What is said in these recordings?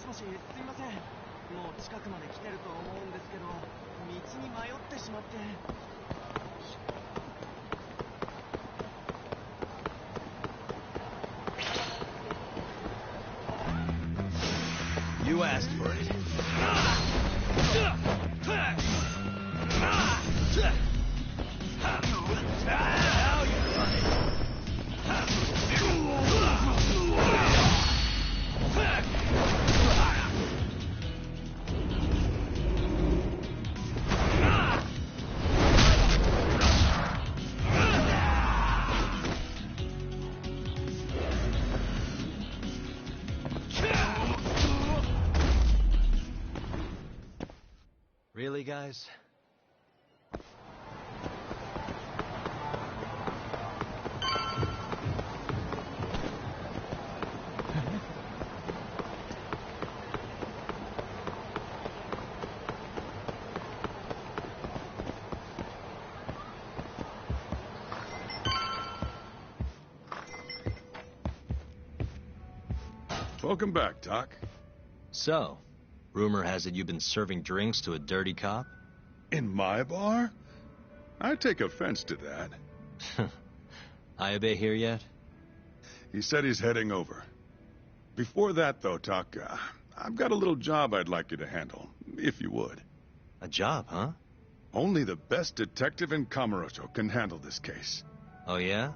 しもし、すいません。もう近くまで来てると思うんですけど、道に迷ってしまって。You asked for it. Now you're running. Really, guys? Welcome back, Doc. So, rumor has it you've been serving drinks to a dirty cop? In my bar? I take offense to that. Ayabe here yet? He said he's heading over. Before that, though, Doc, I've got a little job I'd like you to handle, if you would. A job, huh? Only the best detective in Kamurocho can handle this case. Oh, yeah?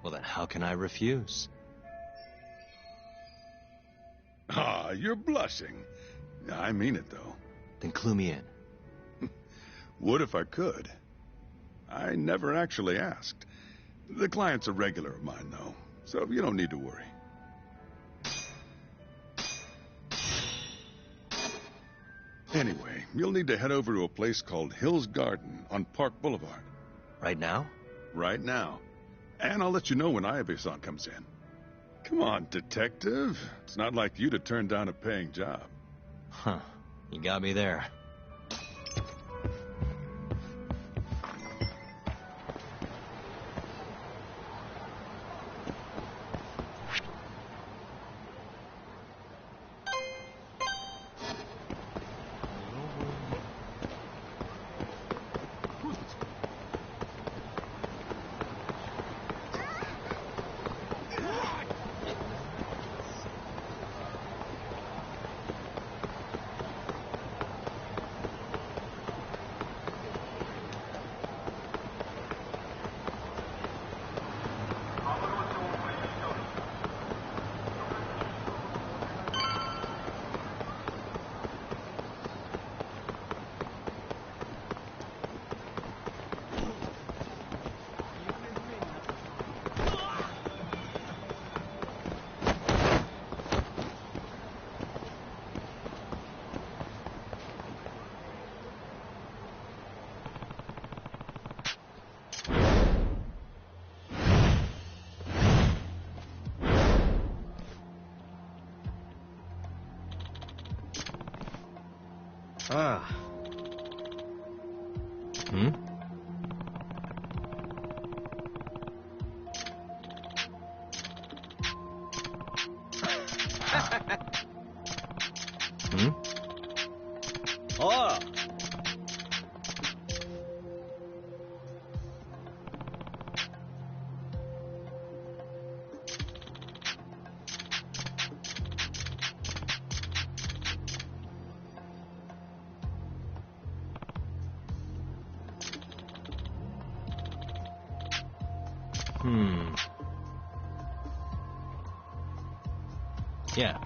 Well, then how can I refuse? Ah, you're blushing. I mean it, though. Then clue me in. Would if I could. I never actually asked. The client's a regular of mine, though, so you don't need to worry. Anyway, you'll need to head over to a place called Hills Garden on Park Boulevard. Right now? Right now. And I'll let you know when Ayabe-san comes in. Come on, detective. It's not like you to turn down a paying job. Huh. You got me there. Ah. Hmm? Hmm? Oh! Hmm. Yeah.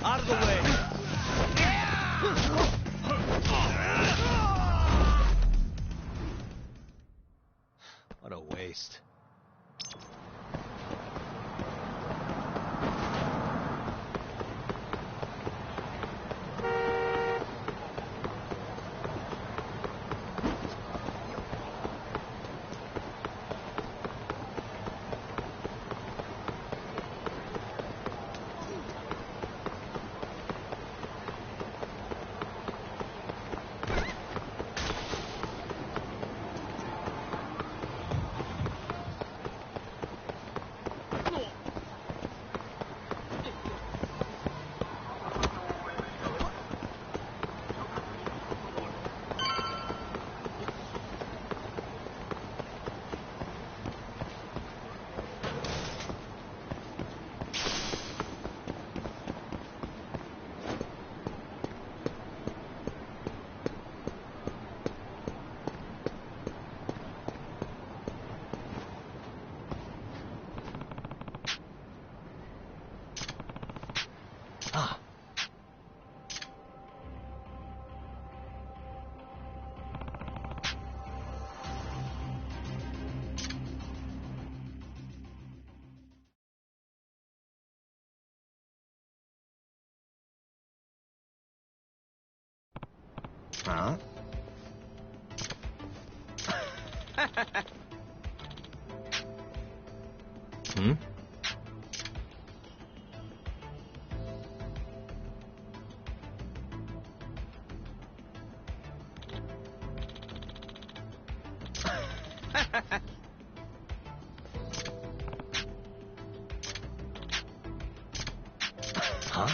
Out of the way. What a waste. Ah. Huh? Hmm? Huh?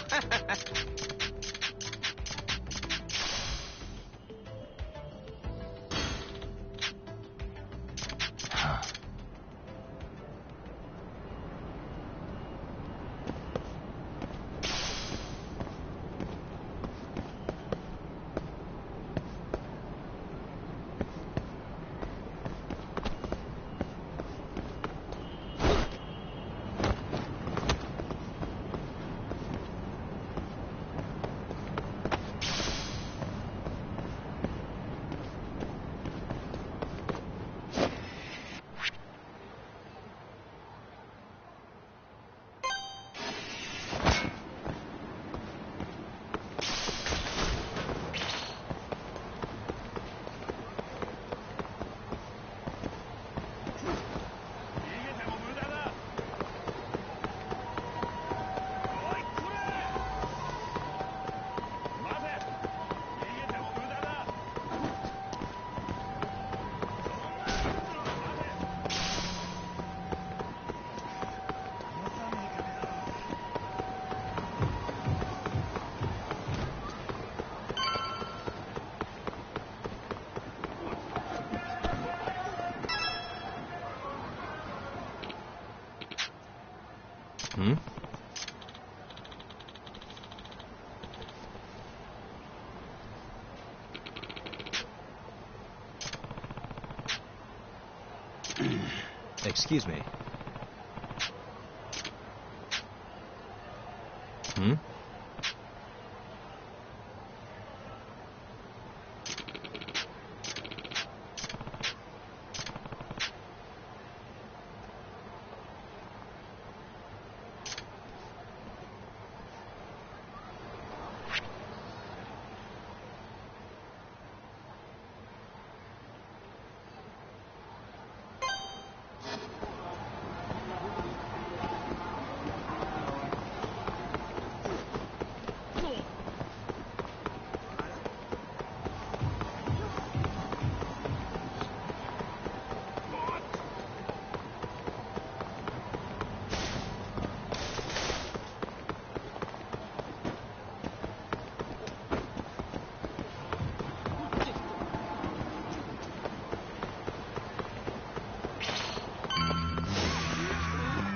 Hmm? Excuse me. Hmm?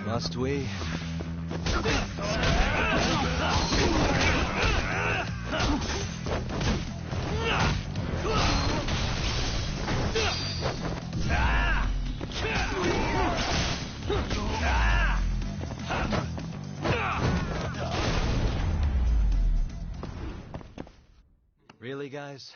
Must we? Really, guys?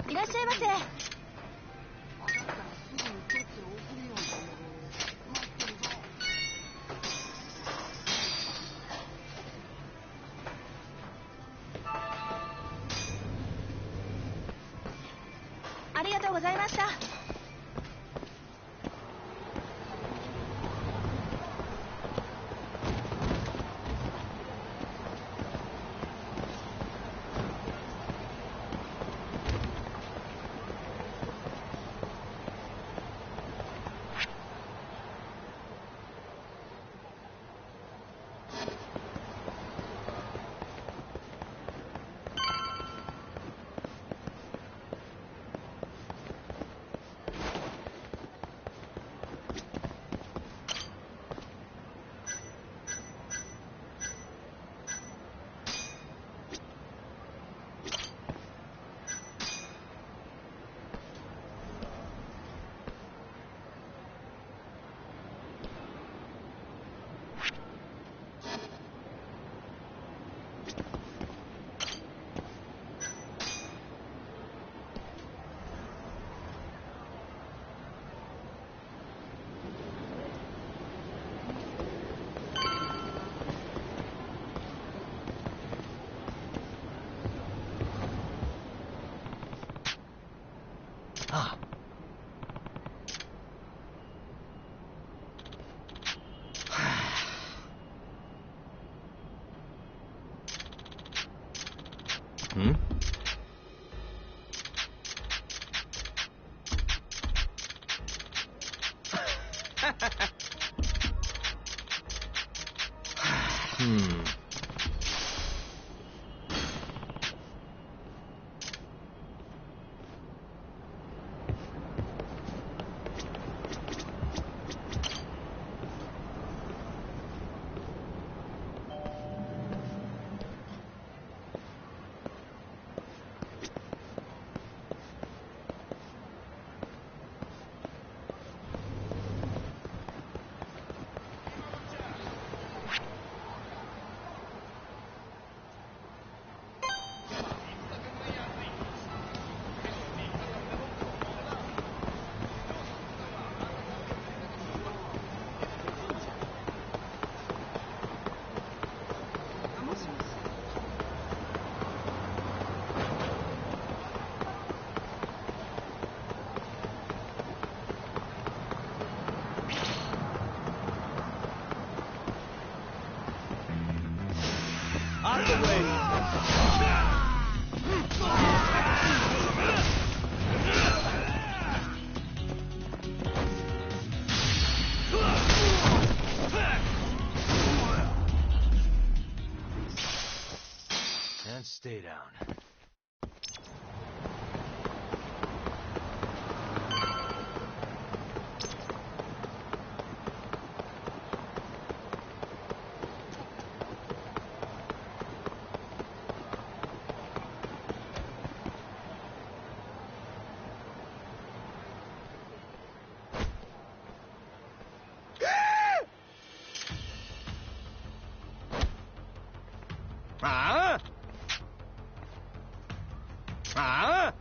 いらっしゃいませ。ありがとうございました。Ah. Hmm? Out of the way! And stay down. Ah! Ah!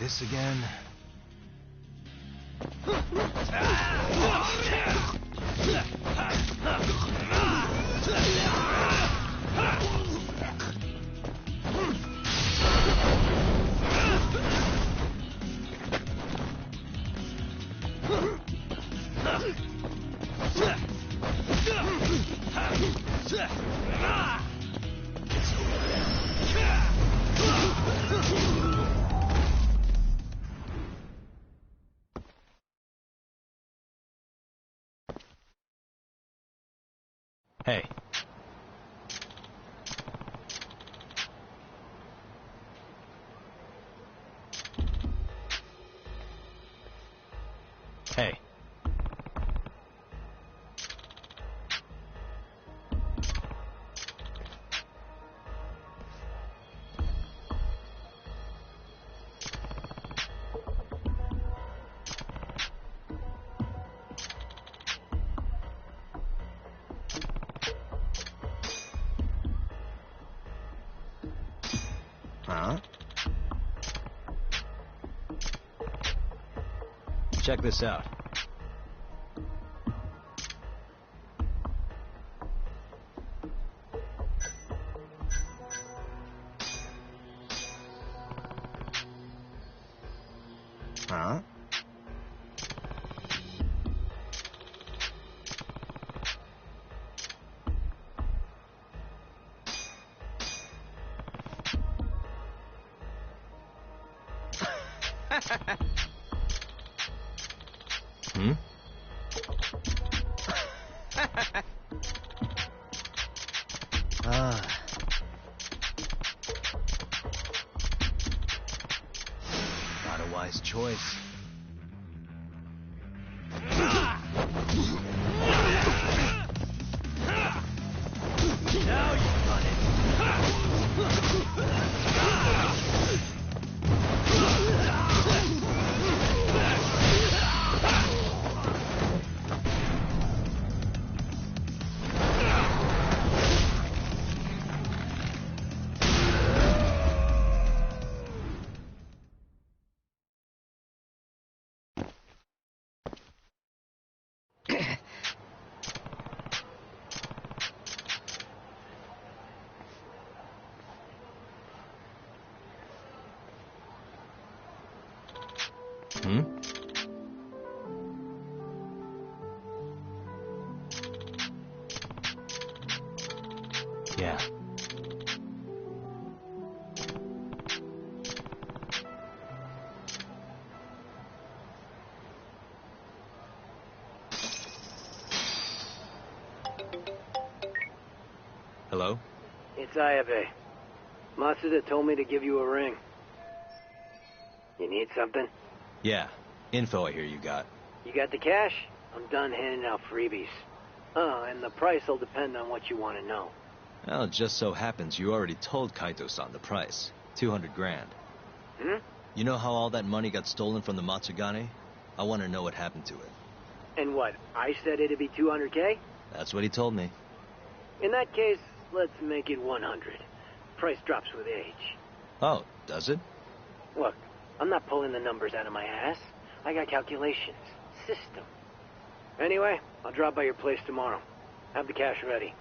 This again? Hey. Hey. Huh? Check this out. Huh? Hmm? Ah. Not a wise choice. Now you run it. Hmm? Yeah. Hello? It's Ayabe. Matsuda told me to give you a ring. You need something? Yeah. Info I hear you got. You got the cash? I'm done handing out freebies. Oh, and the price will depend on what you want to know. Well, it just so happens you already told Kaito-san the price. 200 grand. Hmm? You know how all that money got stolen from the Matsugane? I want to know what happened to it. And what, I said it'd be 200K? That's what he told me. In that case, let's make it 100. Price drops with age. Oh, does it? Look, I'm not pulling the numbers out of my ass. I got calculations. System. Anyway, I'll drop by your place tomorrow. Have the cash ready.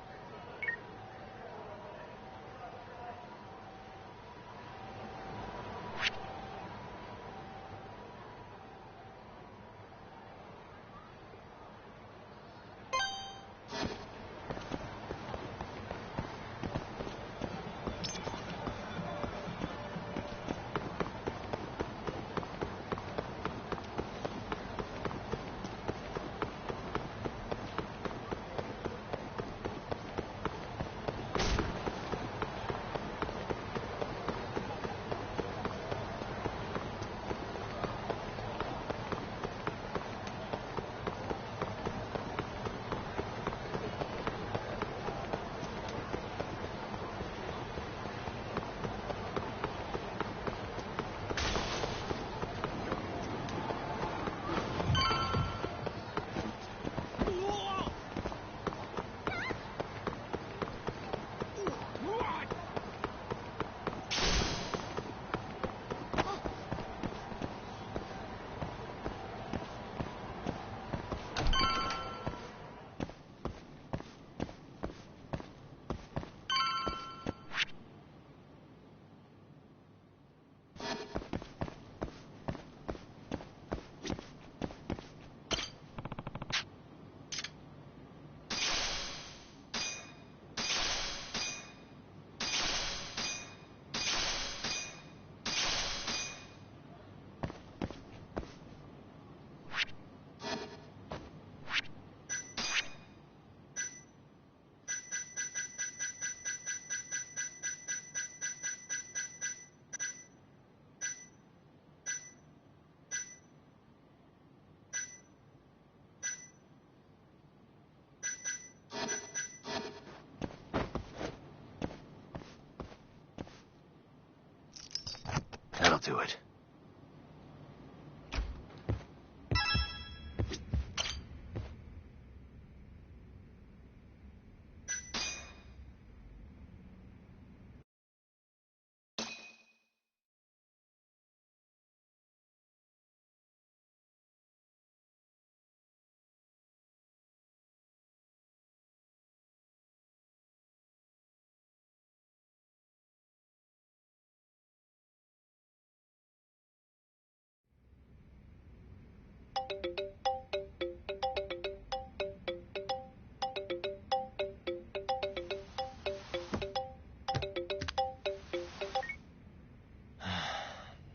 do it.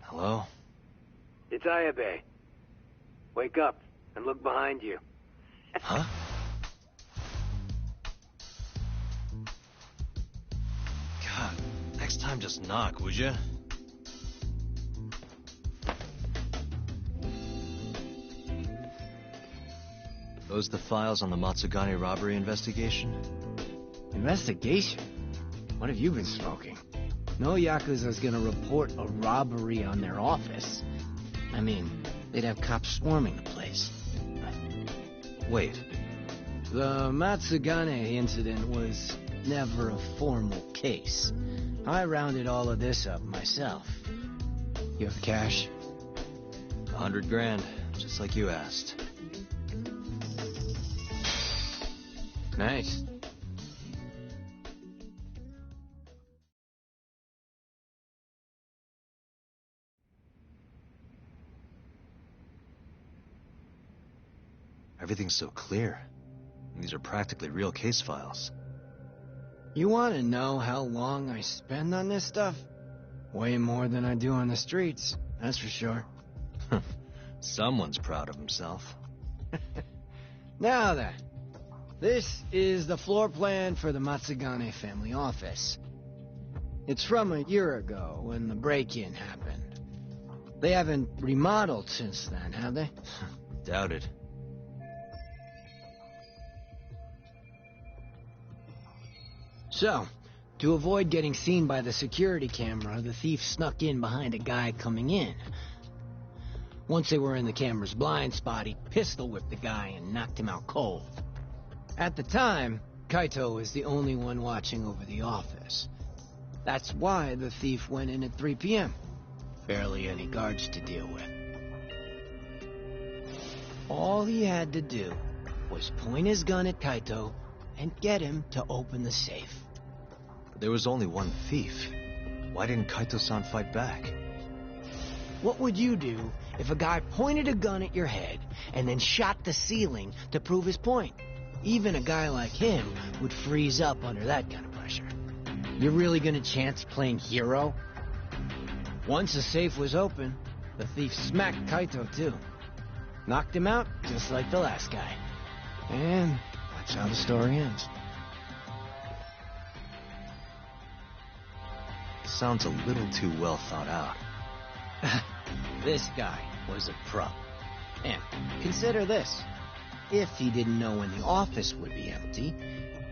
Hello? It's Ayabe. Wake up and look behind you. Huh? God, next time just knock, would ya? Those the files on the Matsugane robbery investigation? Investigation? What have you been smoking? No Yakuza's gonna report a robbery on their office. I mean, they'd have cops swarming the place. Wait, The Matsugane incident was never a formal case. I rounded all of this up myself. You have the cash? 100 grand, just like you asked. Nice. Everything's so clear. These are practically real case files. You want to know how long I spend on this stuff? Way more than I do on the streets, that's for sure. Someone's proud of himself. Now then, this is the floor plan for the Matsugane family office. It's from a year ago when the break-in happened. They haven't remodeled since then, have they? Doubt it. So, to avoid getting seen by the security camera, the thief snuck in behind a guy coming in. Once they were in the camera's blind spot, he pistol-whipped the guy and knocked him out cold. At the time, Kaito was the only one watching over the office. That's why the thief went in at 3 p.m. Barely any guards to deal with. All he had to do was point his gun at Kaito and get him to open the safe. But there was only one thief. Why didn't Kaito-san fight back? What would you do if a guy pointed a gun at your head and then shot the ceiling to prove his point? Even a guy like him would freeze up under that kind of pressure. You're really gonna chance playing hero? Once the safe was open, the thief smacked Kaito too. Knocked him out just like the last guy. And that's how the story ends. Sounds a little too well thought out. This guy was a pro. And consider this. If he didn't know when the office would be empty,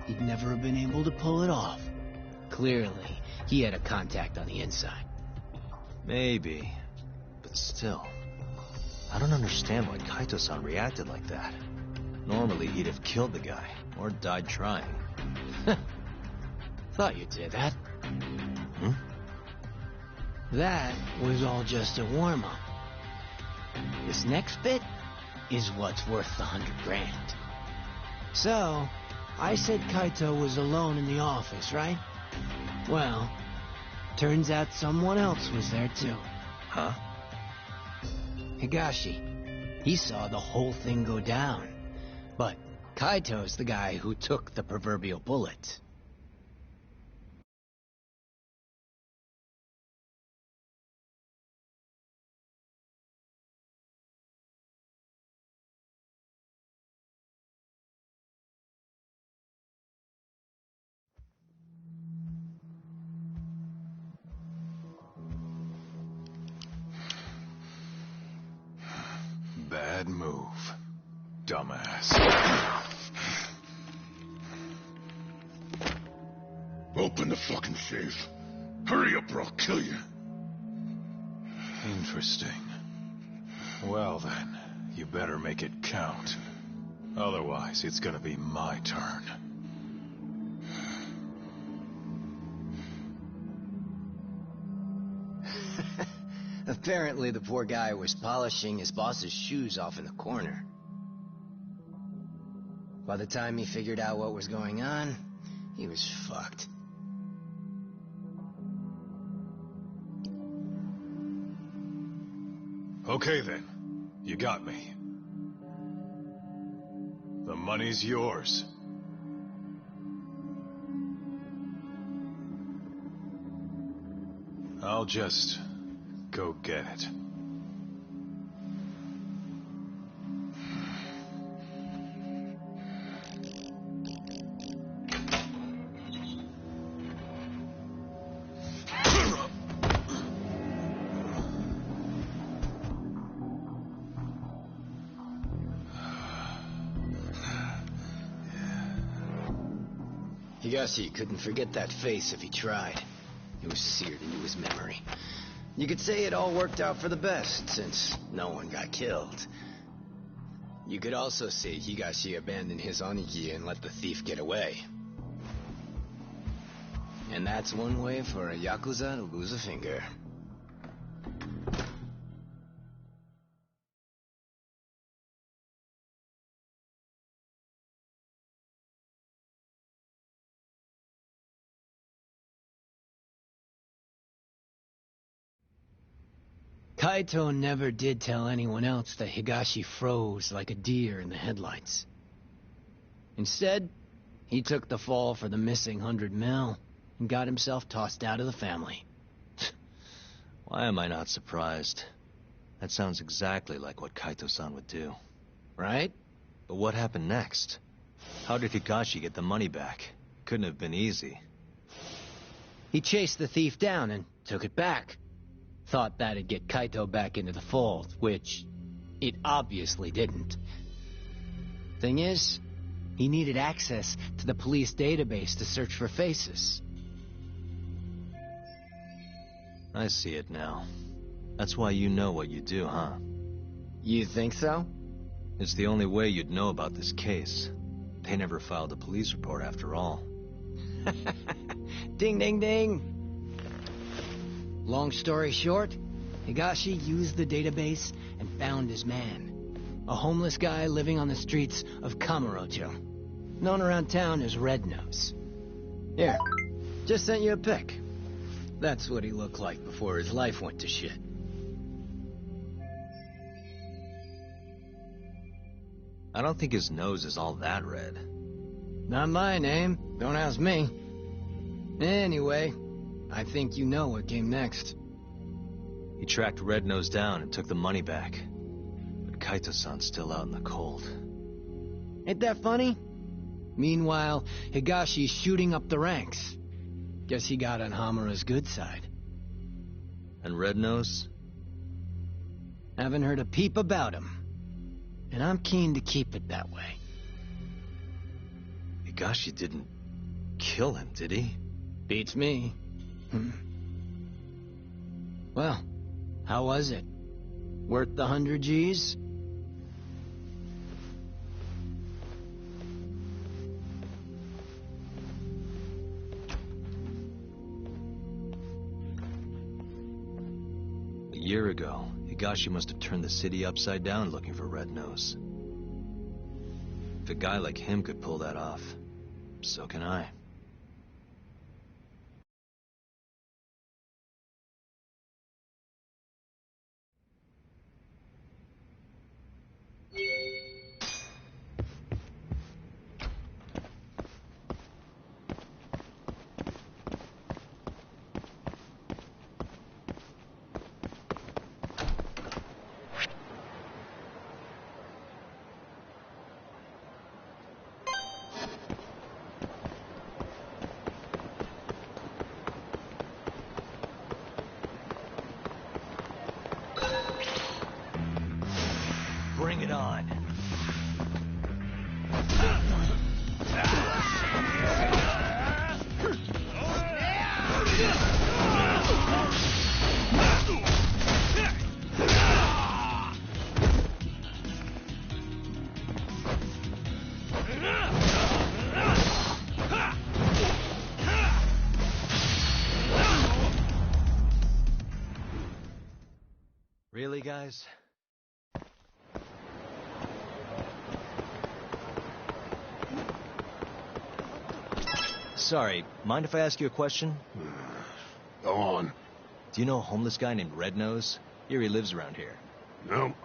he'd never have been able to pull it off. Clearly, he had a contact on the inside. Maybe. But still. I don't understand why Kaito-san reacted like that. Normally, he'd have killed the guy, or died trying. Thought you'd say that. Hmm? That was all just a warm-up. This next bit is what's worth the 100 grand. So, I said Kaito was alone in the office, right? Well, turns out someone else was there too. Huh? Higashi. He saw the whole thing go down. But Kaito's the guy who took the proverbial bullet. Bad move, dumbass. Open the fucking safe. Hurry up or I'll kill you. Interesting. Well then, you better make it count. Otherwise, it's gonna be my turn. Apparently the poor guy was polishing his boss's shoes off in the corner. By the time he figured out what was going on, he was fucked. Okay then, you got me. The money's yours. I'll just go get it. Higashi couldn't forget that face if he tried. It was seared into his memory. You could say it all worked out for the best, since no one got killed. You could also say Higashi abandoned his Onigi and let the thief get away. And that's one way for a Yakuza to lose a finger. Kaito never did tell anyone else that Higashi froze like a deer in the headlights. Instead, he took the fall for the missing 100 mil and got himself tossed out of the family. Why am I not surprised? That sounds exactly like what Kaito-san would do. Right? But what happened next? How did Higashi get the money back? Couldn't have been easy. He chased the thief down and took it back. Thought that'd get Kaito back into the fold, which it obviously didn't. Thing is, he needed access to the police database to search for faces. I see it now. That's why you know what you do, huh? You think so? It's the only way you'd know about this case. They never filed a police report after all. Ding, ding, ding! Long story short, Higashi used the database and found his man. A homeless guy living on the streets of Kamurocho, known around town as Red Nose. Here, just sent you a pic. That's what he looked like before his life went to shit. I don't think his nose is all that red. Not my name. Don't ask me. Anyway, I think you know what came next. He tracked Red Nose down and took the money back. But Kaito-san's still out in the cold. Ain't that funny? Meanwhile, Higashi's shooting up the ranks. Guess he got on Hamura's good side. And Red Nose? Haven't heard a peep about him. And I'm keen to keep it that way. Higashi didn't kill him, did he? Beats me. Well, how was it? Worth the 100 G's? A year ago, Higashi must have turned the city upside down looking for Red Nose. If a guy like him could pull that off, so can I. Really, guys? Sorry, mind if I ask you a question? Go on. Do you know a homeless guy named Red Nose? Here he lives around here. Nope,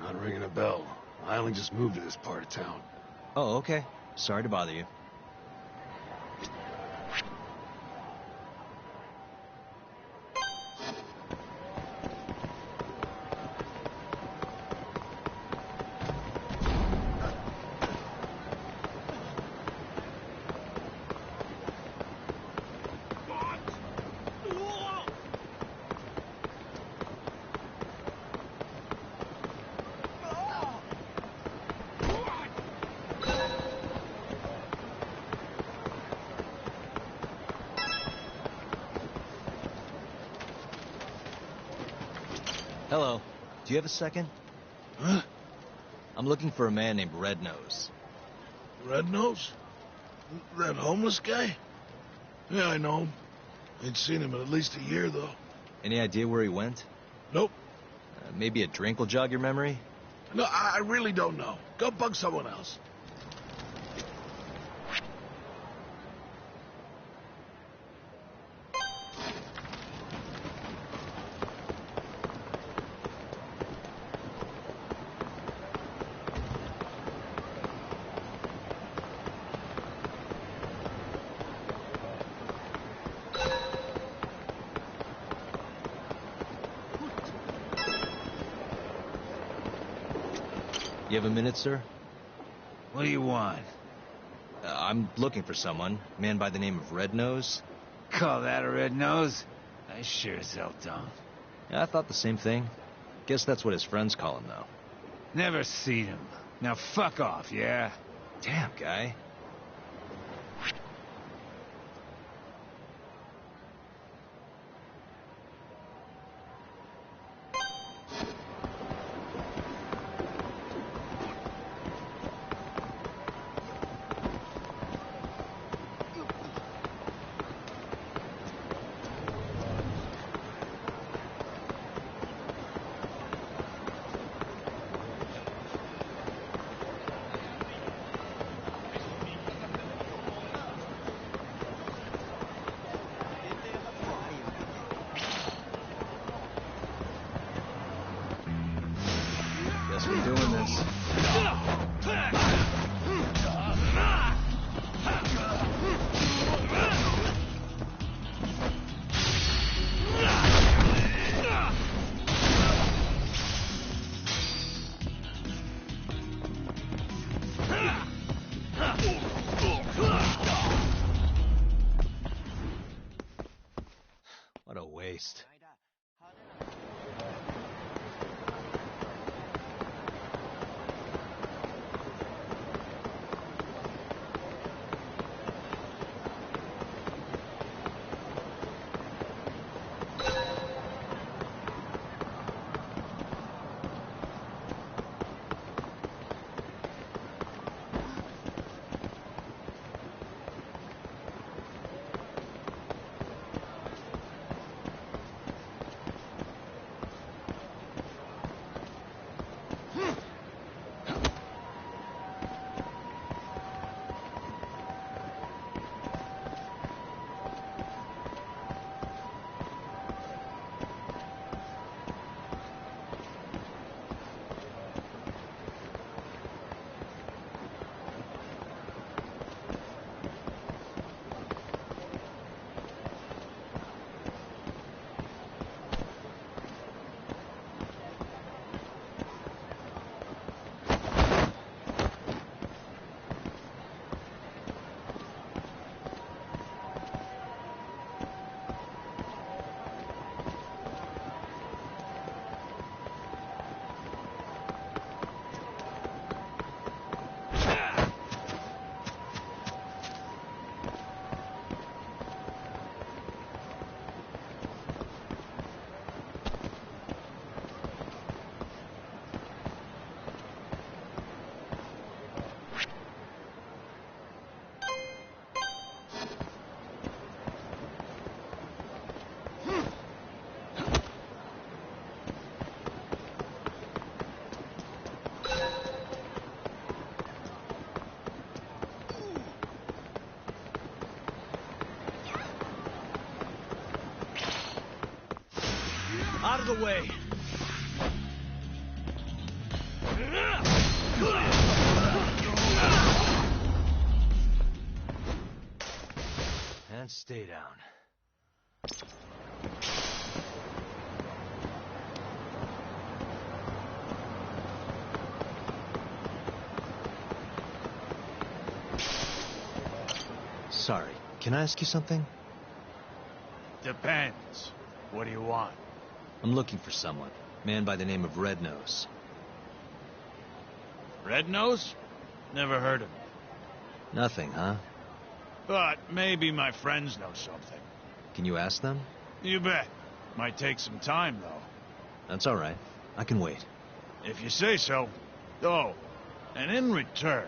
not ringing a bell. I only just moved to this part of town. Oh, okay. Sorry to bother you. Hello. Do you have a second? Huh? I'm looking for a man named Red Nose. Red Nose? That homeless guy? Yeah, I know him. Ain't seen him in at least a year, though. Any idea where he went? Nope. Maybe a drink will jog your memory? No, I really don't know. Go bug someone else. You have a minute, sir? What do you want? I'm looking for someone. A man by the name of Red Nose. Call that a red nose? I sure as hell don't. Yeah, I thought the same thing. Guess that's what his friends call him, though. Never seen him. Now fuck off, yeah? Damn, guy. Guess we're doing this. What a waste. Out of the way. And stay down. Sorry, can I ask you something? Depends. What do you want? I'm looking for someone. Man by the name of Red Nose. Red Nose? Never heard of him. Nothing, huh? But maybe my friends know something. Can you ask them? You bet. Might take some time, though. That's all right. I can wait. If you say so. Oh, and in return,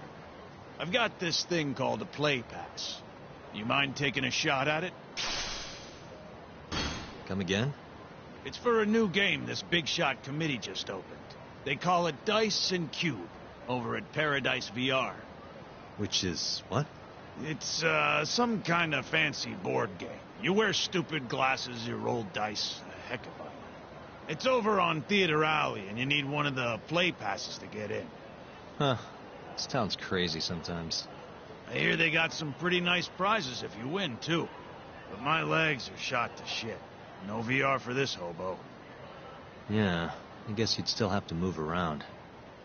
I've got this thing called a play pass. You mind taking a shot at it? Come again? It's for a new game this big shot committee just opened. They call it Dice and Cube, over at Paradise VR. Which is what? It's, some kind of fancy board game. You wear stupid glasses, you roll dice, a heck of fun. It's over on Theater Alley, and you need one of the play passes to get in. Huh. This town's crazy sometimes. I hear they got some pretty nice prizes if you win, too. But my legs are shot to shit. No VR for this hobo. Yeah, I guess you'd still have to move around.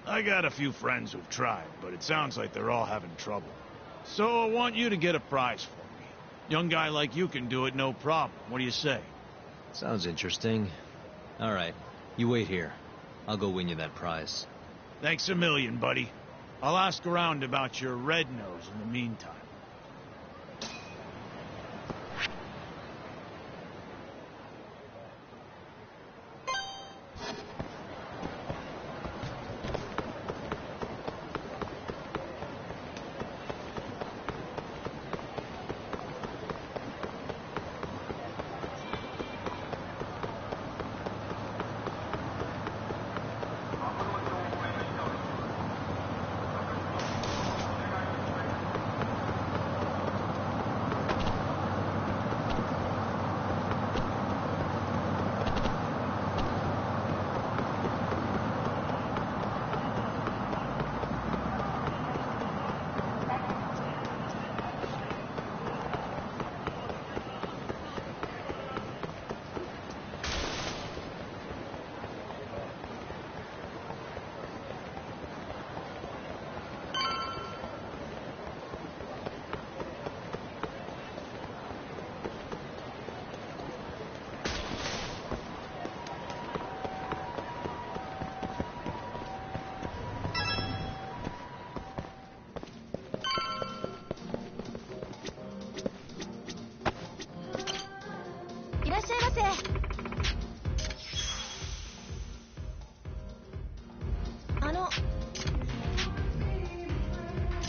I got a few friends who've tried, but it sounds like they're all having trouble. So I want you to get a prize for me. Young guy like you can do it, no problem. What do you say? Sounds interesting. All right, you wait here. I'll go win you that prize. Thanks a million, buddy. I'll ask around about your Red Nose in the meantime.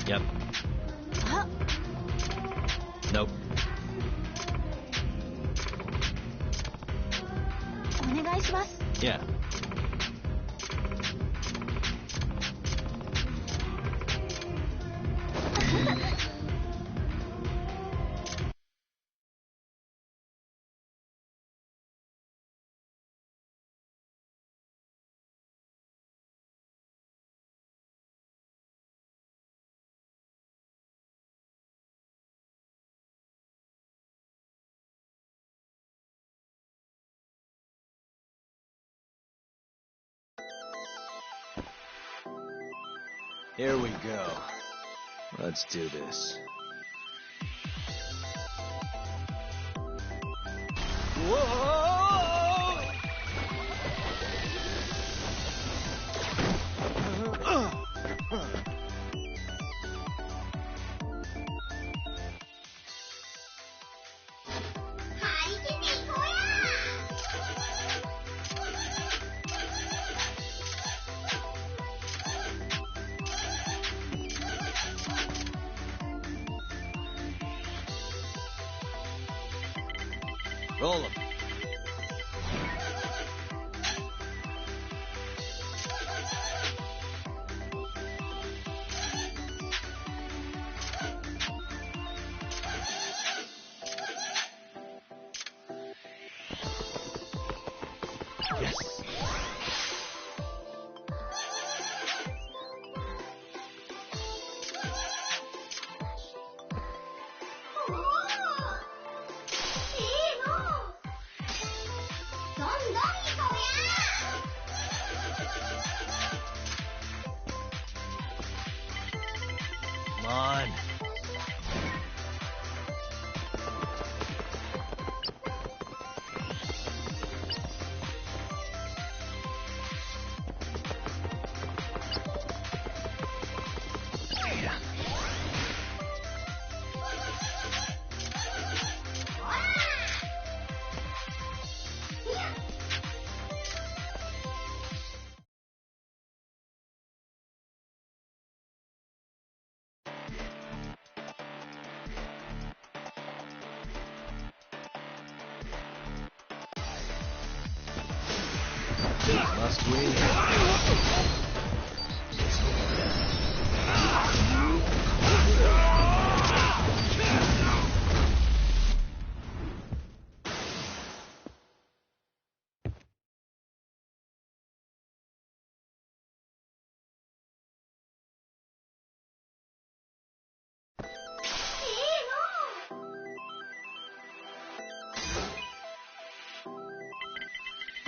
Yep. Nope. お願いします。 Yeah. Here we go. Let's do this. Roll 'em. Yes. Come on. Must we?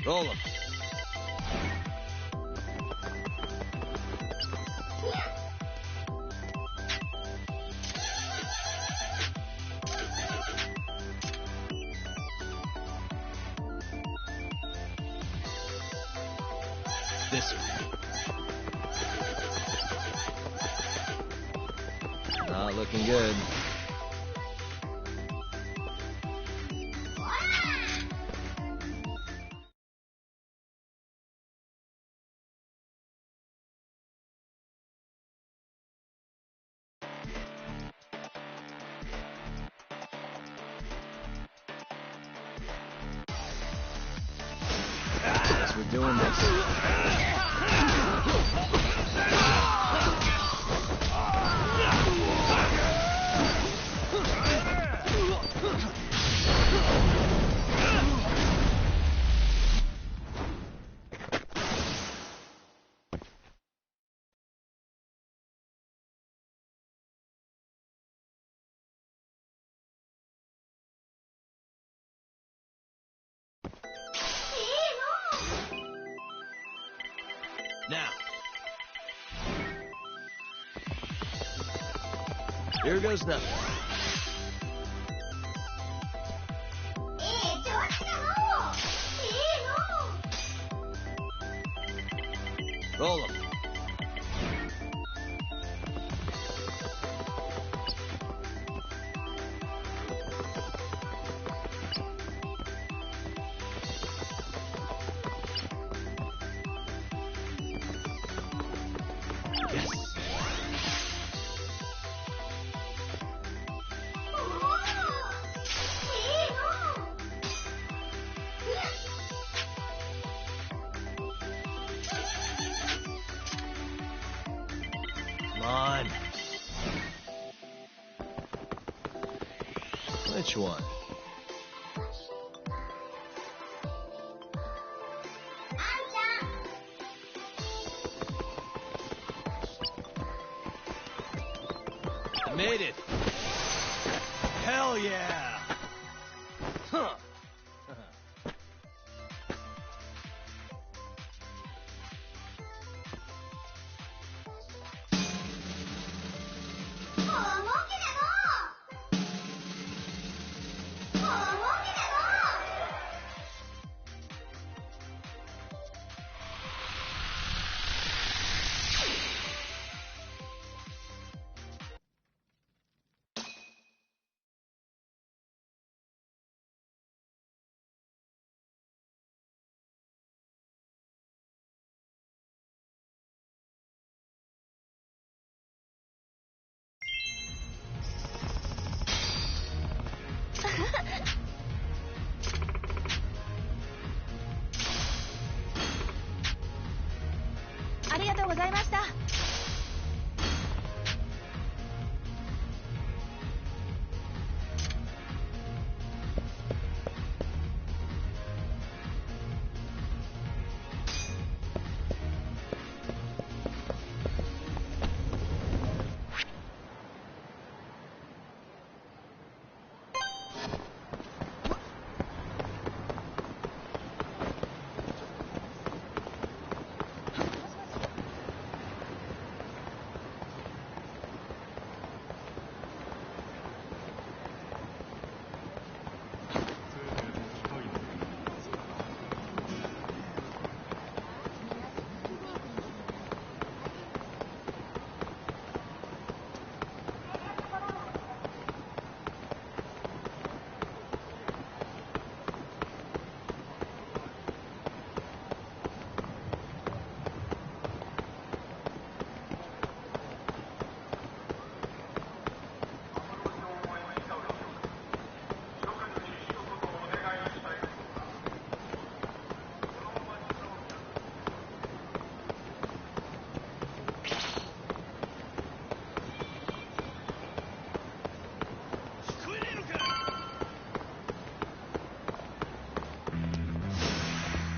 Roll 'em. This way. Not looking good. Guess we're doing this. Now. Here goes nothing. Roll 'em. Yes. Come on. Which one? I made it. Hell yeah. Huh.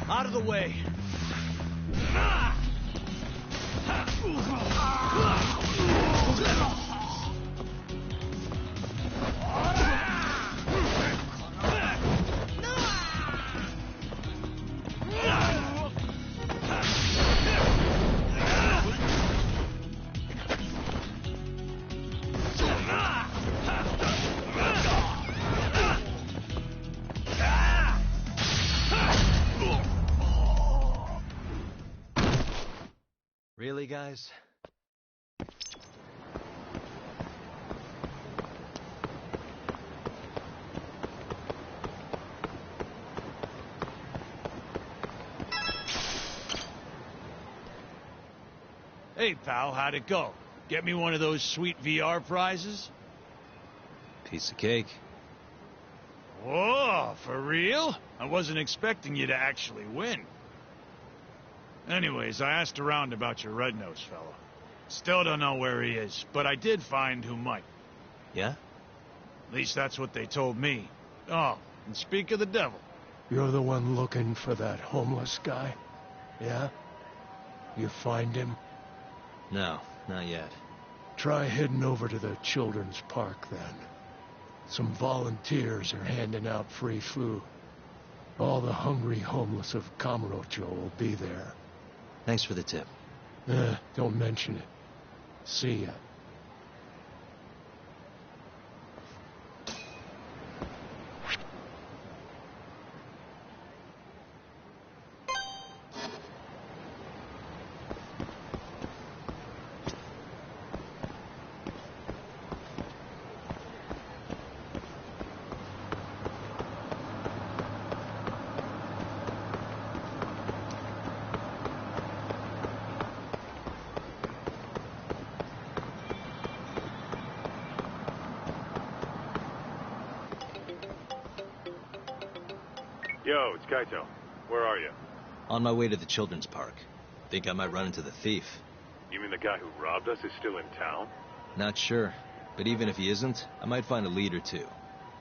Out of the way. Really, guys? Hey, pal, how'd it go? Get me one of those sweet VR prizes? Piece of cake. Whoa, for real? I wasn't expecting you to actually win. Anyways, I asked around about your red-nosed fellow. Still don't know where he is, but I did find who might. Yeah? At least that's what they told me. Oh, and speak of the devil. You're the one looking for that homeless guy? Yeah? You find him? No, not yet. Try heading over to the children's park, then. Some volunteers are handing out free food. All the hungry homeless of Kamurocho will be there. Thanks for the tip. Don't mention it. See ya. Yo, it's Kaito. Where are you? On my way to the children's park. Think I might run into the thief. You mean the guy who robbed us is still in town? Not sure, but even if he isn't, I might find a lead or two.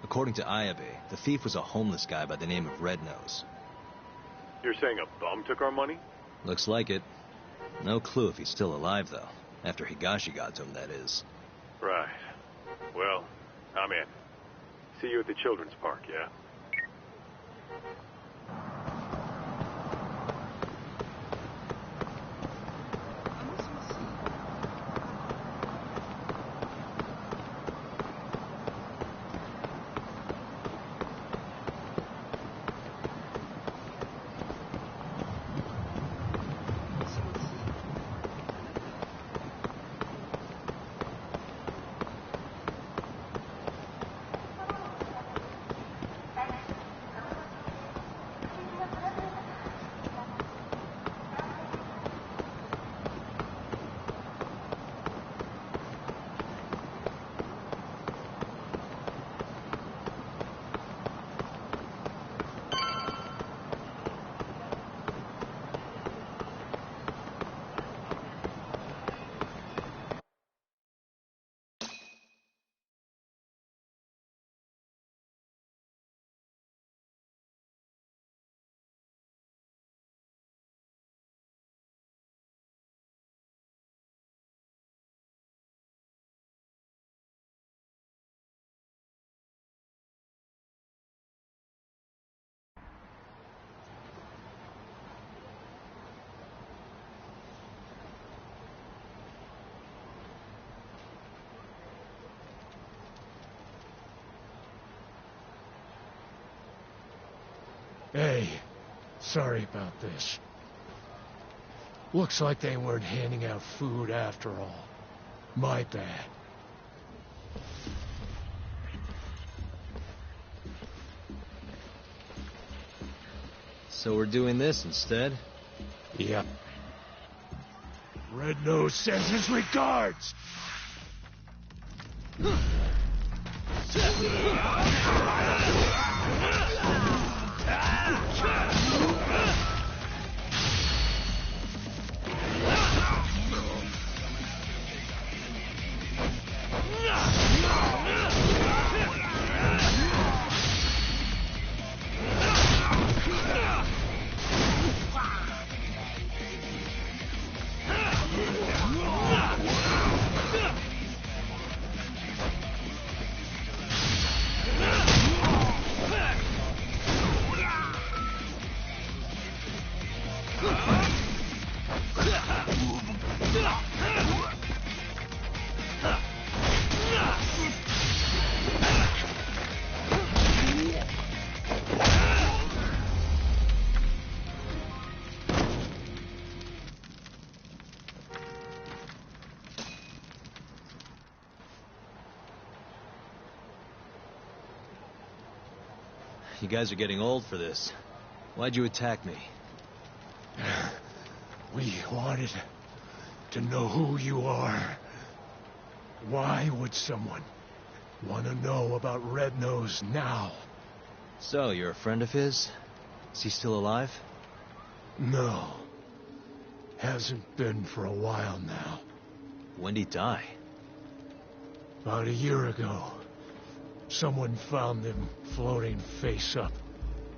According to Ayabe, the thief was a homeless guy by the name of Red Nose. You're saying a bum took our money? Looks like it. No clue if he's still alive, though. After Higashi got to him, that is. Right. Well, I'm in. See you at the children's park, yeah? Hey, sorry about this. Looks like they weren't handing out food after all. My bad. So we're doing this instead? Yep. Red Nose sends his regards! you guys are getting old for this. Why'd you attack me? We wanted to know who you are. Why would someone want to know about Red Nose now? So, you're a friend of his? Is he still alive? No. Hasn't been for a while now. When'd he die? About a year ago. Someone found him floating face up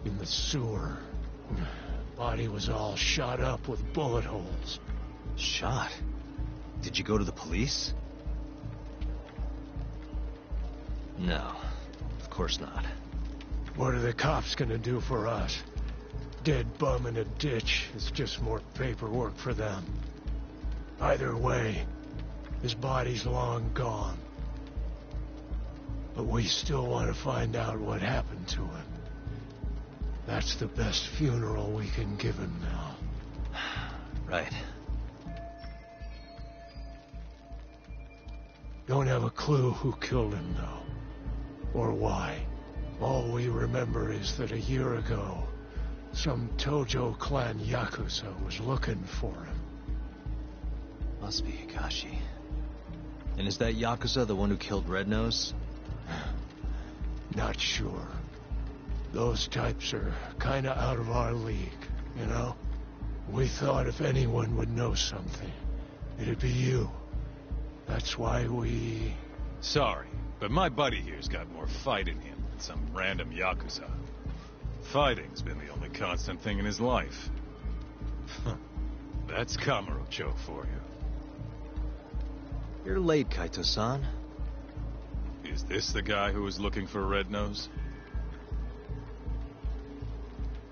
in the sewer. Body was all shot up with bullet holes. Shot? Did you go to the police? No, of course not. What are the cops gonna do for us? Dead bum in a ditch is just more paperwork for them. Either way, his body's long gone. But we still want to find out what happened to him. That's the best funeral we can give him now. Right. Don't have a clue who killed him, though. Or why. All we remember is that a year ago, some Tojo clan Yakuza was looking for him. Must be Higashi. And is that Yakuza the one who killed Red Nose? Not sure. Those types are kinda out of our league, you know? We thought if anyone would know something, it'd be you. That's why we... Sorry, but my buddy here's got more fight in him than some random Yakuza. Fighting's been the only constant thing in his life. That's Kamurocho for you. You're late, Kaito-san. Is this the guy who was looking for Red Nose?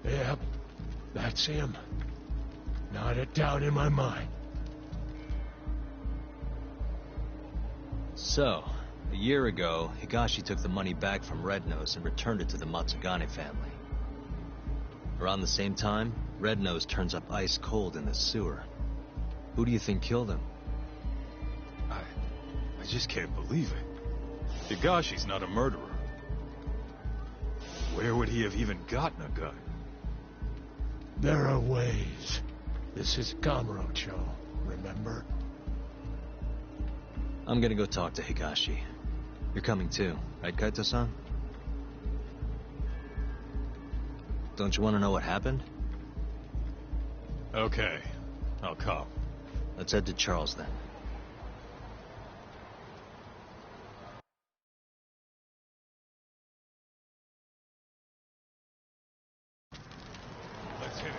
Yep, that's him. Not a doubt in my mind. So, a year ago, Higashi took the money back from Red Nose and returned it to the Matsugane family. Around the same time, Red Nose turns up ice cold in the sewer. Who do you think killed him? I just can't believe it. Higashi's not a murderer. Where would he have even gotten a gun? There are ways. This is Kamurocho, remember? I'm gonna go talk to Higashi. You're coming too, right, Kaito-san? Don't you want to know what happened? Okay, I'll come. Let's head to Charles then. Let's hit it.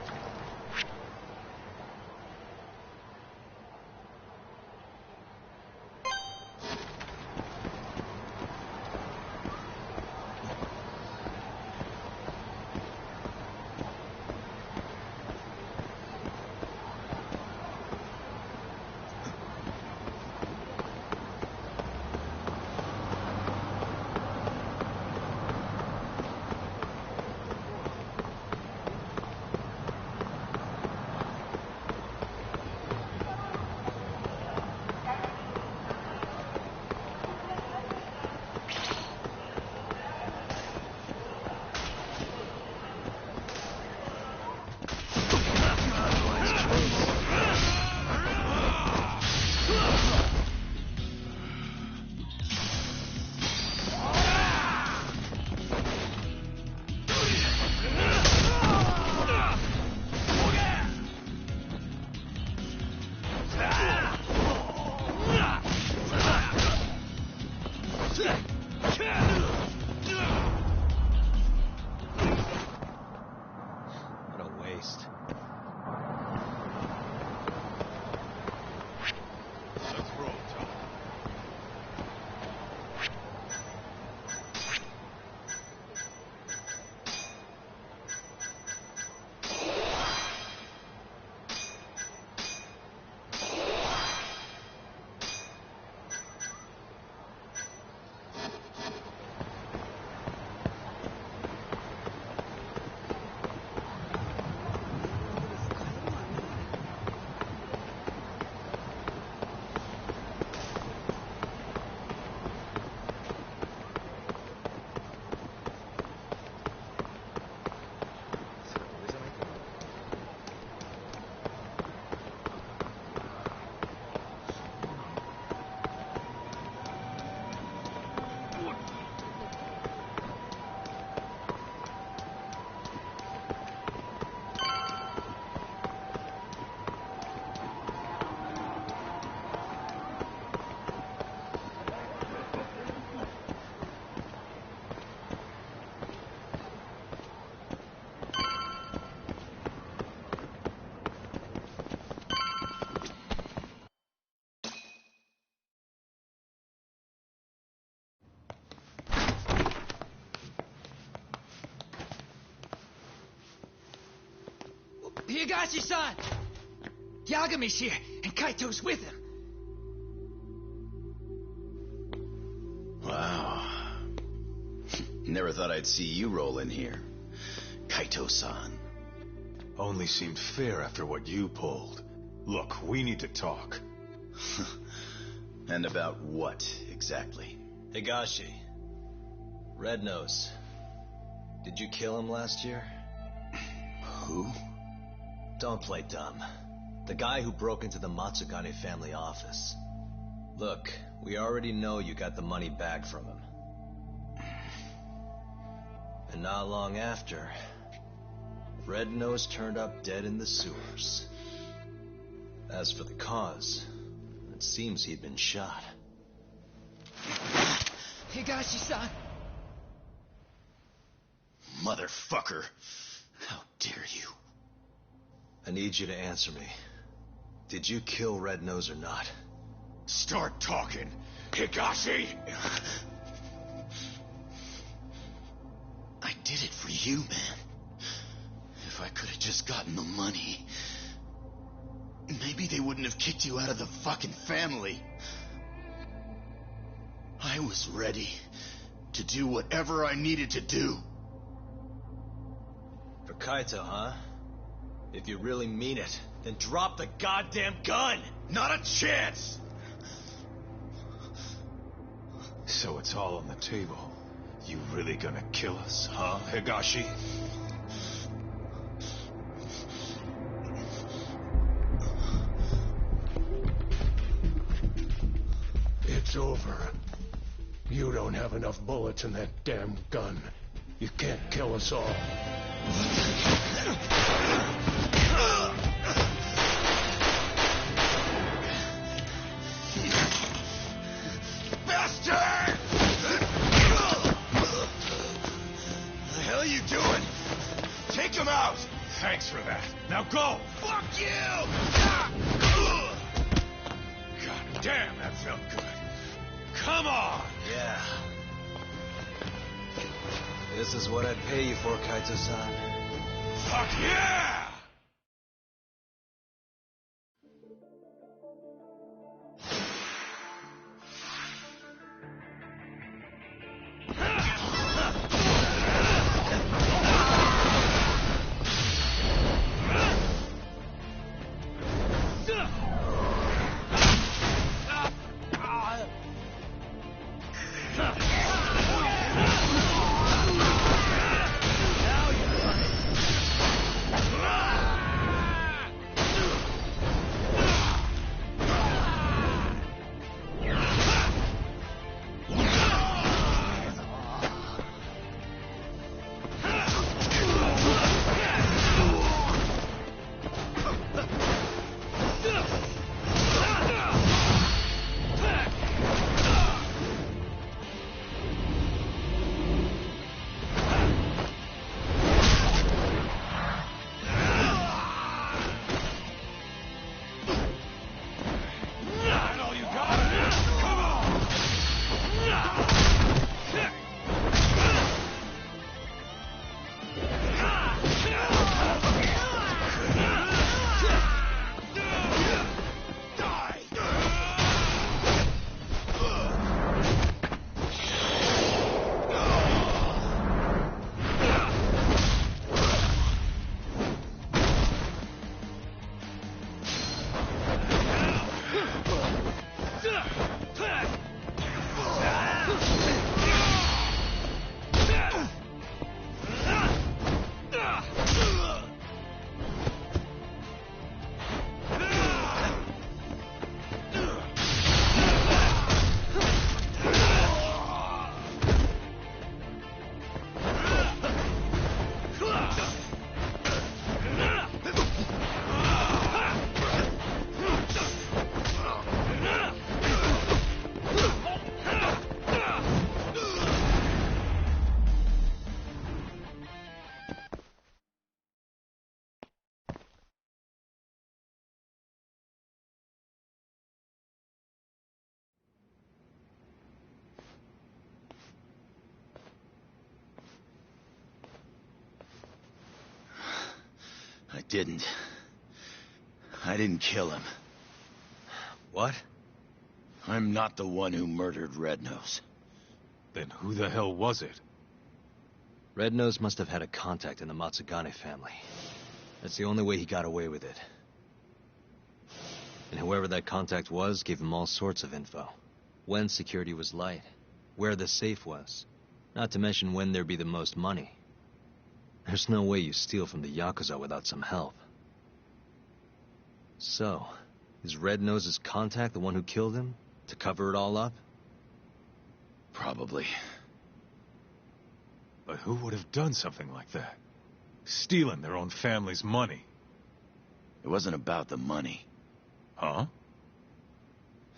Higashi-san! Yagami's here, and Kaito's with him. Wow. Never thought I'd see you roll in here. Kaito-san. Only seemed fair after what you pulled. Look, we need to talk. And about what, exactly? Higashi. Red Nose. Did you kill him last year? Who? Don't play dumb. The guy who broke into the Matsugane family office. Look, we already know you got the money back from him. And not long after, Red Nose turned up dead in the sewers. As for the cause, it seems he'd been shot. Higashi-san! Motherfucker! How dare you? I need you to answer me. Did you kill Red Nose or not? Start talking, Higashi! I did it for you, man. If I could have just gotten the money, maybe they wouldn't have kicked you out of the fucking family. I was ready to do whatever I needed to do. For Kaito, huh? If you really mean it, then drop the goddamn gun! Not a chance! So it's all on the table. You really gonna kill us, huh, Higashi? It's over. You don't have enough bullets in that damn gun. You can't kill us all. Bastard! The hell are you doing? Take him out! Thanks for that. Now go! Fuck you! God damn, that felt good. Come on! Yeah. This is what I'd pay you for, Kaito-san. Fuck yeah! Now you're running. I didn't. I didn't kill him. What? I'm not the one who murdered Red Nose. Then who the hell was it? Red Nose must have had a contact in the Matsugane family. That's the only way he got away with it. And whoever that contact was gave him all sorts of info. When security was light, where the safe was, not to mention when there'd be the most money. There's no way you steal from the Yakuza without some help. So, is Red Nose's contact the one who killed him? To cover it all up? Probably. But who would have done something like that? Stealing their own family's money. It wasn't about the money. Huh?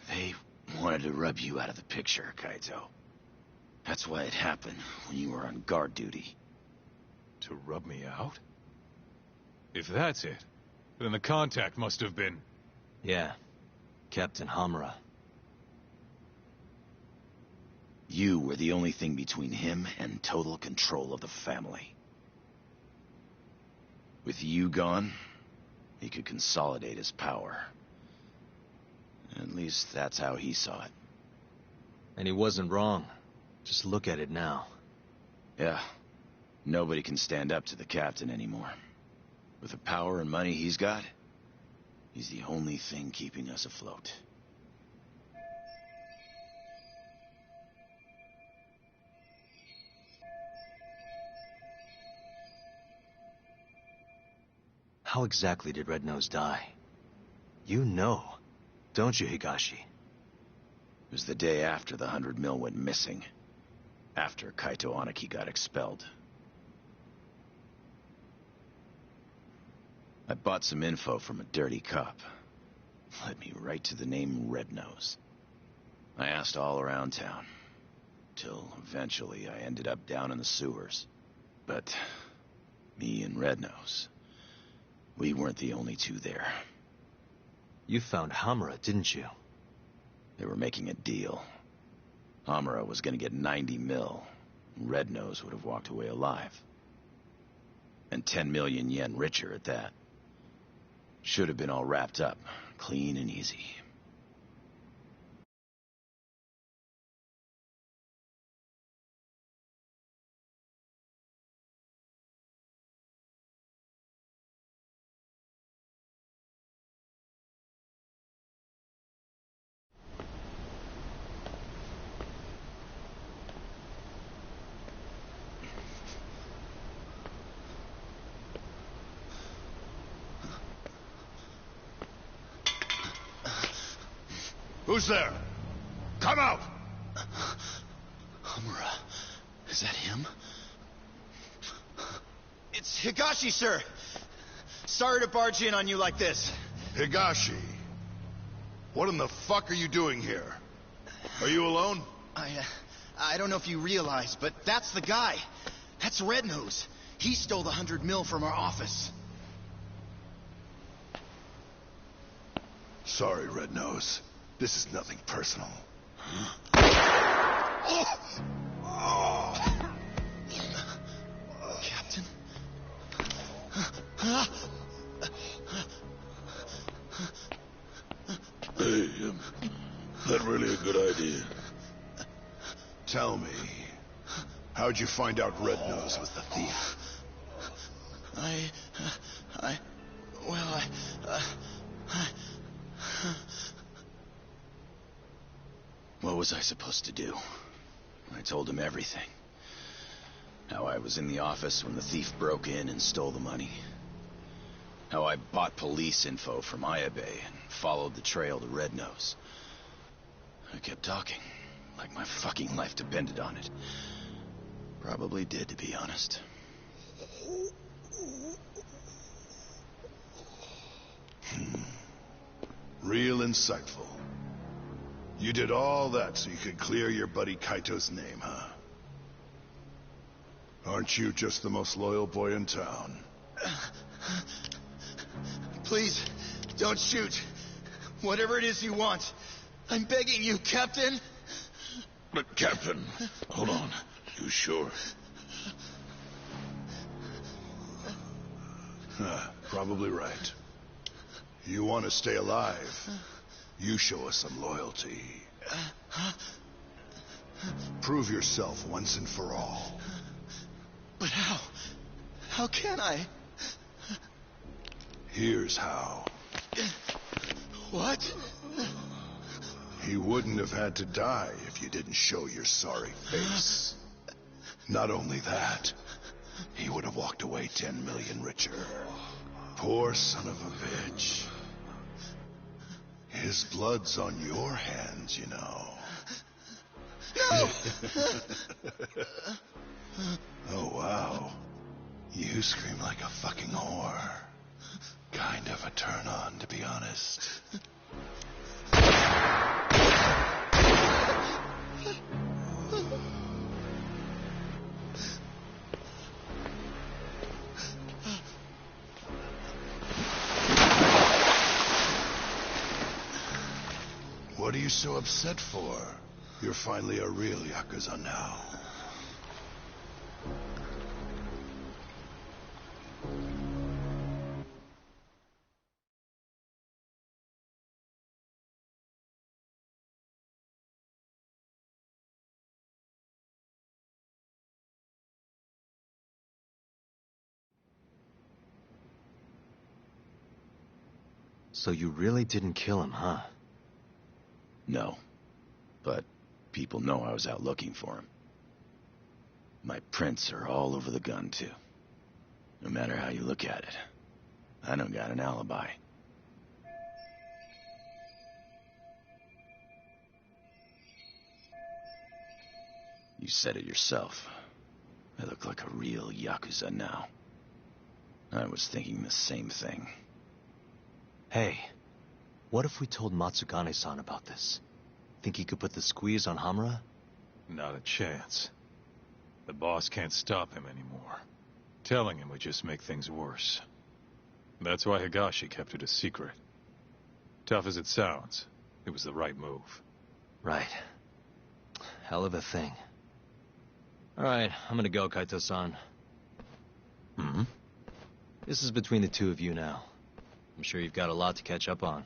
They wanted to rub you out of the picture, Kaito. That's why it happened when you were on guard duty. To rub me out? If that's it, then the contact must have been... Yeah. Captain Hamura. You were the only thing between him and total control of the family. With you gone, he could consolidate his power. At least that's how he saw it. And he wasn't wrong. Just look at it now. Yeah. Nobody can stand up to the captain anymore. With the power and money he's got, he's the only thing keeping us afloat. How exactly did Red Nose die? You know, don't you, Higashi? It was the day after the 100 mil went missing. After Kaito Aniki got expelled. I bought some info from a dirty cop. Led me right to the name Red Nose. I asked all around town. Till eventually I ended up down in the sewers. But me and Red Nose, we weren't the only two there. You found Hamura, didn't you? They were making a deal. Hamura was gonna get 90 mil. Red Nose would have walked away alive. And 10 million yen richer at that. Should have been all wrapped up, clean and easy. Who's there? Come out! Hamura, is that him? It's Higashi, sir! Sorry to barge in on you like this. Higashi. What in the fuck are you doing here? Are you alone? I don't know if you realize, but that's the guy. That's Red Nose. He stole the 100 mil from our office. Sorry, Red Nose. This is nothing personal. Captain? Hey, that really a good idea? Tell me, how'd you find out Red Nose was the thief? What was I supposed to do? I told him everything. How I was in the office when the thief broke in and stole the money. How I bought police info from Ayabe and followed the trail to Red Nose. I kept talking, like my fucking life depended on it. Probably did, to be honest. Real insightful. You did all that so you could clear your buddy Kaito's name, huh? Aren't you just the most loyal boy in town? Please, don't shoot. Whatever it is you want. I'm begging you, Captain. But, Captain, hold on. You sure? Probably right. You want to stay alive, you show us some loyalty. Prove yourself once and for all. But how? How can I? Here's how. What? He wouldn't have had to die if you didn't show your sorry face. Not only that, he would have walked away 10 million richer. Poor son of a bitch. His blood's on your hands, you know. No! Oh, wow. You scream like a fucking whore. Kind of a turn on, to be honest. What are you so upset for? You're finally a real Yakuza now. So you really didn't kill him, huh? No. But people know I was out looking for him. My prints are all over the gun, too. No matter how you look at it, I don't got an alibi. You said it yourself. I look like a real Yakuza now. I was thinking the same thing. Hey, what if we told Matsugane-san about this? Think he could put the squeeze on Hamura? Not a chance. The boss can't stop him anymore. Telling him would just make things worse. That's why Higashi kept it a secret. Tough as it sounds, it was the right move. Right. Hell of a thing. Alright, I'm gonna go, Kaito-san. Hmm? This is between the two of you now. I'm sure you've got a lot to catch up on.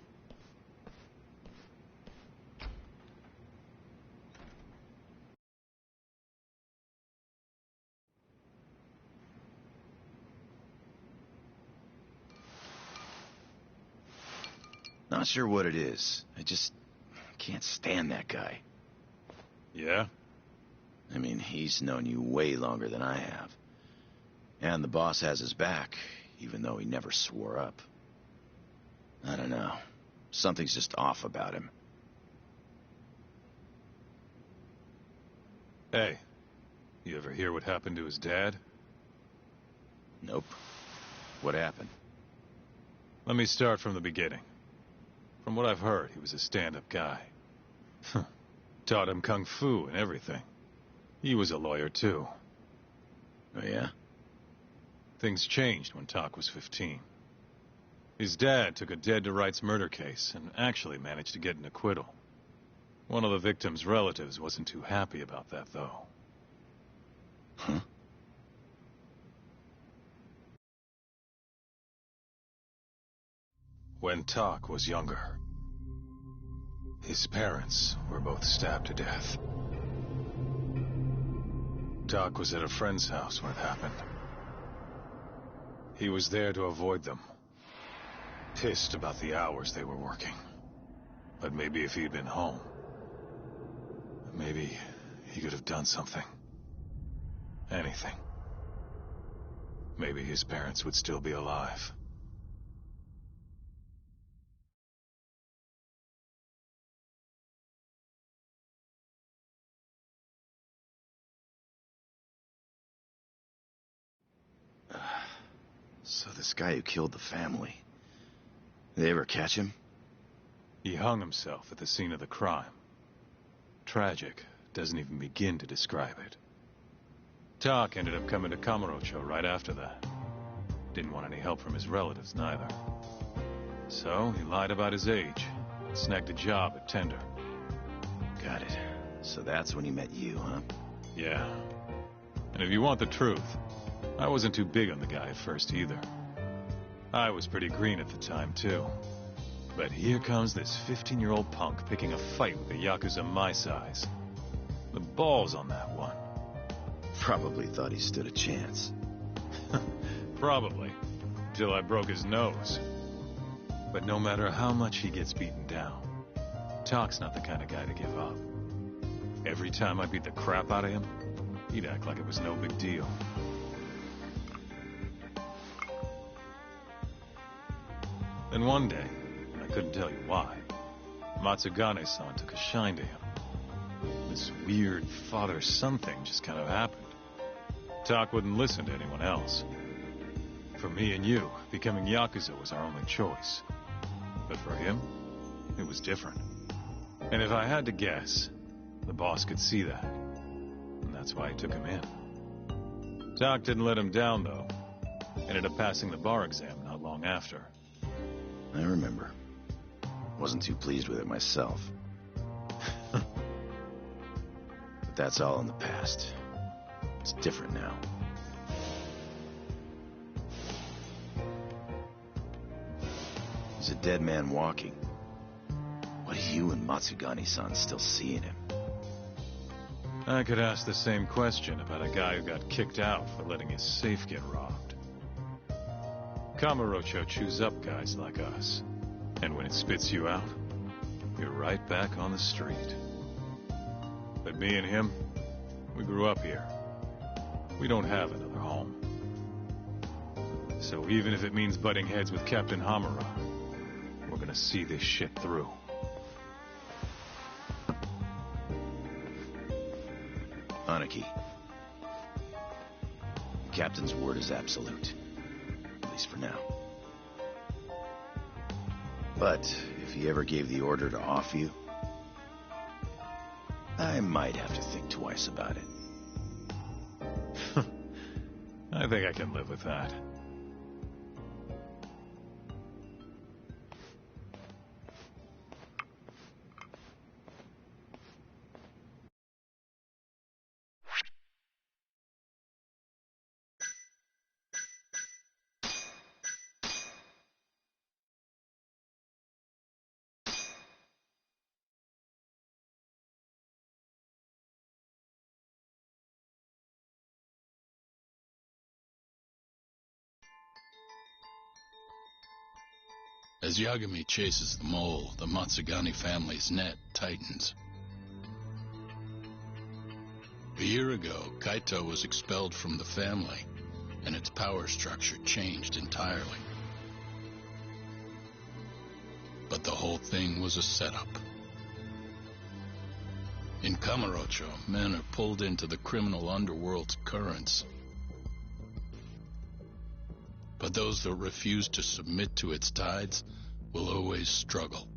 Not sure what it is. I just can't stand that guy. Yeah? I mean, he's known you way longer than I have. And the boss has his back, even though he never swore up. I don't know. Something's just off about him. Hey, you ever hear what happened to his dad? Nope. What happened? Let me start from the beginning. From what I've heard, he was a stand-up guy. Taught him kung fu and everything. He was a lawyer, too. Oh, yeah? Things changed when Tak was 15. His dad took a dead-to-rights murder case and actually managed to get an acquittal. One of the victim's relatives wasn't too happy about that, though. Huh? When Tak was younger, his parents were both stabbed to death. Tak was at a friend's house when it happened. He was there to avoid them. Pissed about the hours they were working. But maybe if he'd been home, maybe he could have done something. Anything. Maybe his parents would still be alive. So this guy who killed the family, they ever catch him? He hung himself at the scene of the crime. Tragic doesn't even begin to describe it. Tak ended up coming to Kamurocho right after that. Didn't want any help from his relatives, neither. So he lied about his age and snagged a job at Tender. Got it. So that's when he met you, huh? Yeah. And if you want the truth, I wasn't too big on the guy at first either. I was pretty green at the time, too. But here comes this 15-year-old punk picking a fight with a Yakuza my size. The balls on that one. Probably thought he stood a chance. Probably. Till I broke his nose. But no matter how much he gets beaten down, Talk's not the kind of guy to give up. Every time I beat the crap out of him, he'd act like it was no big deal. Then one day, and I couldn't tell you why, Matsugane-san took a shine to him. This weird father-son thing just kind of happened. Tak wouldn't listen to anyone else. For me and you, becoming Yakuza was our only choice. But for him, it was different. And if I had to guess, the boss could see that. And that's why he took him in. Tak didn't let him down, though. Ended up passing the bar exam not long after. I remember. Wasn't too pleased with it myself. But that's all in the past. It's different now. He's a dead man walking. What do you and Matsugane-san still see in him? I could ask the same question about a guy who got kicked out for letting his safe get robbed. Kamurocho chews up guys like us. And when it spits you out, you're right back on the street. But me and him, we grew up here. We don't have another home. So even if it means butting heads with Captain Hamura, we're gonna see this shit through. Aniki. The captain's word is absolute. At least for now. But if he ever gave the order to off you, I might have to think twice about it. I think I can live with that. As Yagami chases the mole, the Matsugane family's net tightens. A year ago, Kaito was expelled from the family, and its power structure changed entirely. But the whole thing was a setup. In Kamurocho, men are pulled into the criminal underworld's currents. But those that refuse to submit to its tides will always struggle.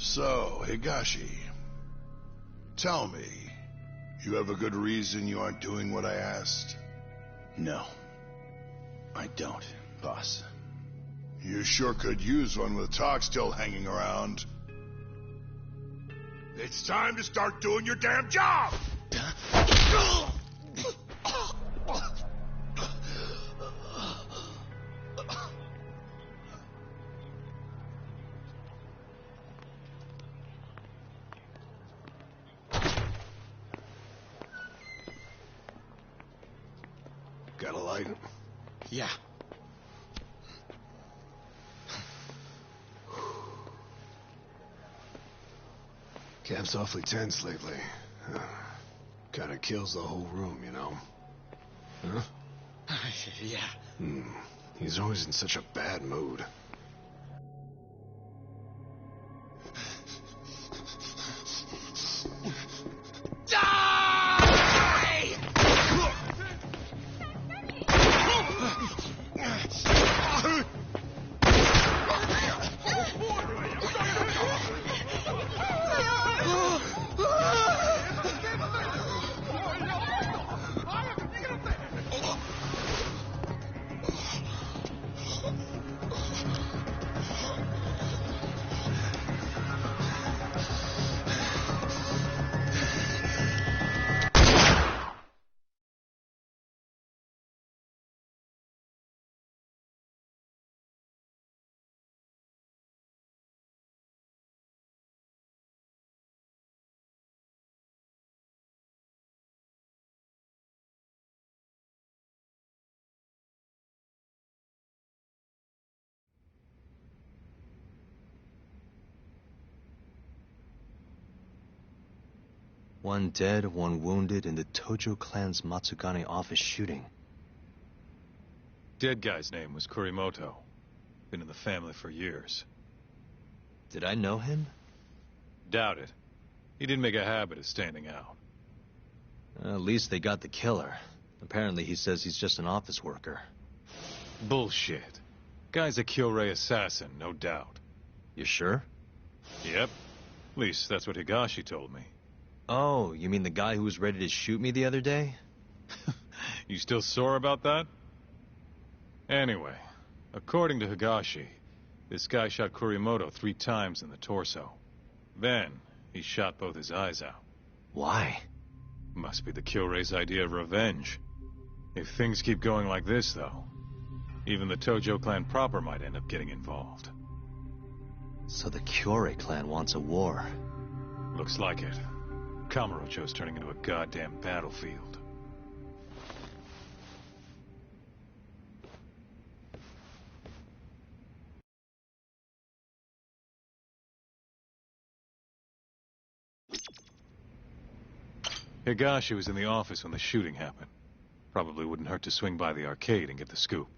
So, Higashi, tell me, you have a good reason you aren't doing what I asked? No, I don't, boss. You sure could use one with talk still hanging around. It's time to start doing your damn job! Got a light? Yeah. Cap's awfully tense lately. Kinda kills the whole room, you know? Huh? Yeah. He's always in such a bad mood. One dead, one wounded in the Tojo clan's Matsugane office shooting. Dead guy's name was Kurimoto. Been in the family for years. Did I know him? Doubt it. He didn't make a habit of standing out. At least they got the killer. Apparently he says he's just an office worker. Bullshit. Guy's a Kyorei assassin, no doubt. You sure? Yep. At least that's what Higashi told me. Oh, you mean the guy who was ready to shoot me the other day? You still sore about that? Anyway, according to Higashi, this guy shot Kurimoto 3 times in the torso. Then, he shot both his eyes out. Why? Must be the Kyorei's idea of revenge. If things keep going like this, though, even the Tojo clan proper might end up getting involved. So the Kyorei clan wants a war. Looks like it. Kamurocho's turning into a goddamn battlefield. Higashi was in the office when the shooting happened. Probably wouldn't hurt to swing by the arcade and get the scoop.